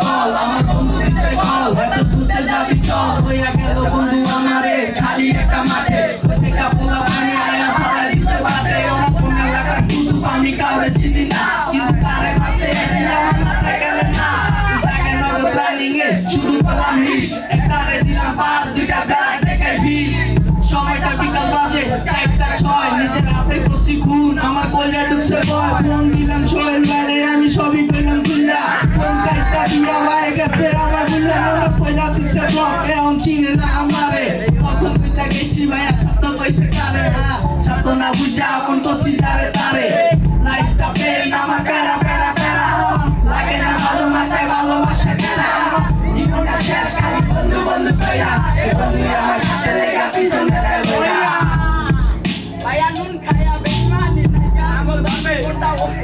Call, আমার বন্ধু দিছে কল, হয়তো ঘুরতে যাবি চল, হইয়া গেল বন্ধু আমারে খালি একটা মাঠে, প্রত্যেকটা পোলা পানি আয়া ফালাই দিছে বাটে, ওরা কোন এলাকা কিন্তু আমি কাউরে চিনি না, কিন্তু কারে ভাবতে আছি আমার মাথায় গেলে না, জায়গায় নগদ প্ল্যানিং এ শুরু করলাম হিট, একটারে দিলাম পার, দুইটা ব্যাগ দেখে ভিড়, সময়টা বিকাল বাজে 4টা 6, নিজের হাতে করছি খুন, আমার কলিজা ঢুকছে ভয়, ফোন দিলাম সোহেল ভাইরে আমি সবই কইলাম খুললা, ফোন কাইটা দিয়া হয়ে গেছে আমার বুঝলা, ওরা কইলা দিছে ব্লক, এখন চিনে না আমারে, তখন বুঝা গেছি ভাইয়া সত্য কইছে কারে, হ্যাঁ সত্য না বুঝা আপন করছি তারে তারে, লাইফটা পেন আমার প্যারা প্যারা প্যারা, লাগে না ভালো মাথায় ভালোবাসা কেনা, জীবনটা শেষ খালি বন্ধু বন্ধু কইরা, এই বন্ধু আমার সাথে লেগা পিছনে দেয় বইরা। ভাইয়া নুন খাইয়া বেইমানি নাইকা আমল ধরবে কোনটা ওই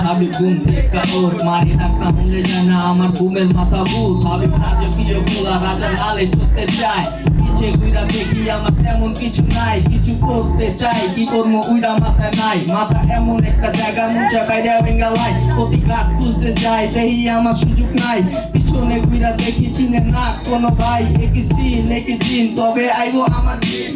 ভাবি ঘুম থেকে ওর মারি ডাক্তার হলে যায় না আমার ঘুমের মাথা ভূত, ভাবি রাজকীয় গোলা রাজা লালে চলতে চায়, পিছে ঘুরা দেখি আমার তেমন কিছু নাই, কিছু করতে চাই কি করবো উইরা মাথায় নাই, মাথা এমন একটা জায়গা মুচা বাইরে ভেঙ্গা লাই, প্রতিঘাত তুলতে যাই দেখি আমার সুযোগ নাই, পিছনে ঘুরা দেখি চিনে না কোনো ভাই, একই সিন একই দিন তবে আইবো আমার দিন।